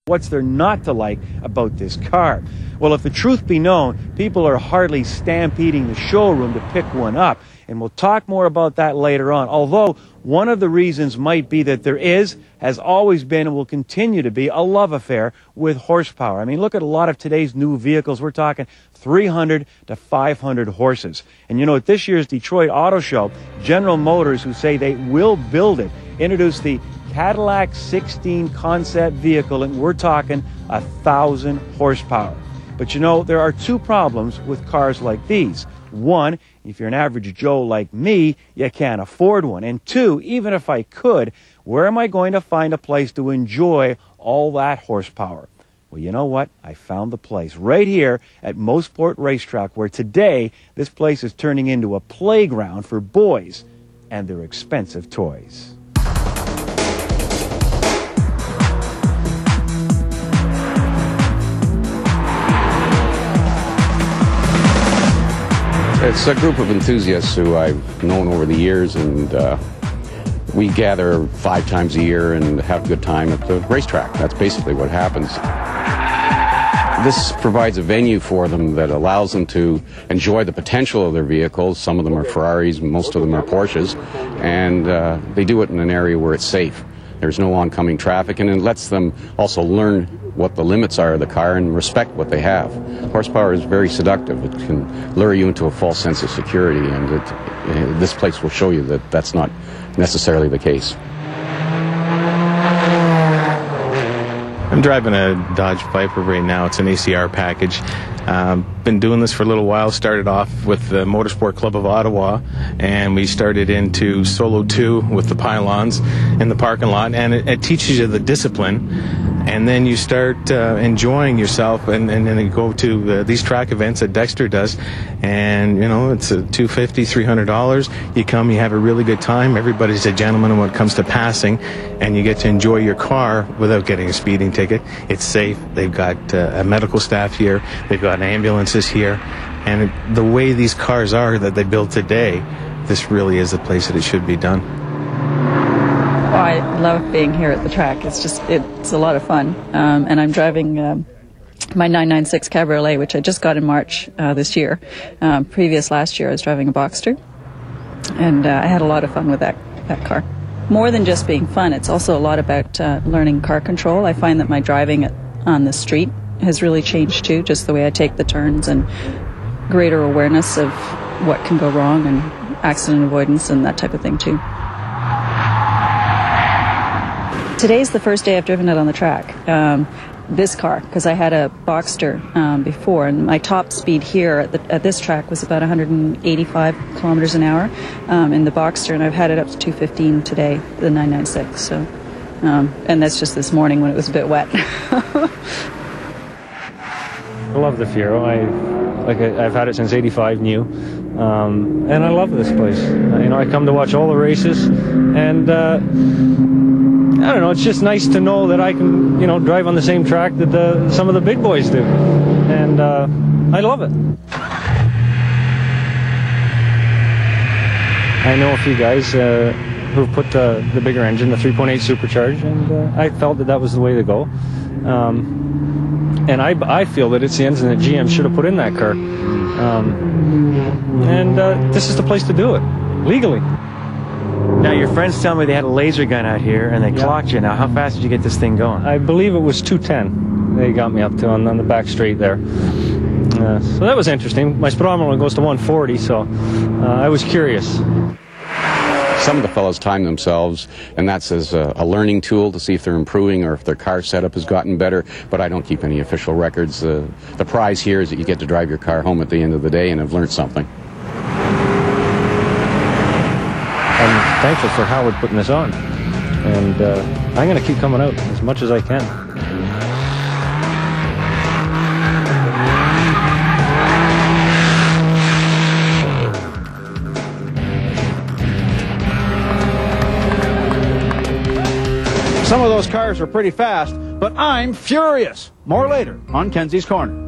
What's there not to like about this car? Well, if the truth be known, people are hardly stampeding the showroom to pick one up. And we'll talk more about that later on. Although one of the reasons might be that there has always been, and will continue to be, a love affair with horsepower. I mean, look at a lot of today's new vehicles. We're talking 300 to 500 horses. And you know, at this year's Detroit Auto Show, General Motors, who say they will build it, introduced the Cadillac 16 concept vehicle, and we're talking 1,000 horsepower. But you know, there are two problems with cars like these. One, if you're an average Joe like me, you can't afford one. And two, even if I could, where am I going to find a place to enjoy all that horsepower? Well, you know what? I found the place right here at Mossport Racetrack, where today this place is turning into a playground for boys and their expensive toys. It's a group of enthusiasts who I've known over the years, and we gather 5 times a year and have a good time at the racetrack. That's basically what happens. This provides a venue for them that allows them to enjoy the potential of their vehicles. Some of them are Ferraris, most of them are Porsches, and they do it in an area where it's safe. There's no oncoming traffic, and it lets them also learn what the limits are of the car and respect what they have. Horsepower is very seductive. It can lure you into a false sense of security, and this place will show you that that's not necessarily the case. I'm driving a Dodge Viper right now. It's an ACR package. Been doing this for a little while. Started off with the Motorsport Club of Ottawa, and we started into Solo 2 with the pylons in the parking lot, and it teaches you the discipline. And then you start enjoying yourself, and then you go to these track events that Dexter does, and you know, it's $250, $300. You come, you have a really good time. Everybody's a gentleman when it comes to passing, and you get to enjoy your car without getting a speeding ticket. It's safe. They've got a medical staff here. They've got ambulances here, and the way these cars are that they build today, this really is the place that it should be done. Oh, I love being here at the track. It's a lot of fun. And I'm driving my 996 Cabriolet, which I just got in March this year. Previous last year, I was driving a Boxster, and I had a lot of fun with that car. More than just being fun, it's also a lot about learning car control. I find that my driving on the street has really changed too, just the way I take the turns, and greater awareness of what can go wrong, and accident avoidance and that type of thing too. Today's the first day I've driven it on the track, this car, because I had a Boxster before, and my top speed here at this track was about 185 kilometers an hour in the Boxster, and I've had it up to 215 today, the 996. So, and that's just this morning when it was a bit wet. I love the Fiero. I've had it since '85 new, and I love this place. You know, I come to watch all the races, and I don't know, it's just nice to know that I can, you know, drive on the same track that some of the big boys do, and I love it. I know a few guys who've put the bigger engine, the 3.8 supercharged, and I felt that was the way to go. And I feel that it's the engine that GM should have put in that car. This is the place to do it, legally. Now, your friends tell me they had a laser gun out here, and they clocked you. Now, how fast did you get this thing going? I believe it was 210. They got me up to on the back straight there. So that was interesting. My speedometer goes to 140, so I was curious. Some of the fellows time themselves, and that's as a learning tool to see if they're improving or if their car setup has gotten better, but I don't keep any official records. The prize here is that you get to drive your car home at the end of the day and have learned something. I'm thankful for Howard putting this on, and I'm going to keep coming out as much as I can. Some of those cars are pretty fast, but I'm furious. More later on Kenzie's Corner.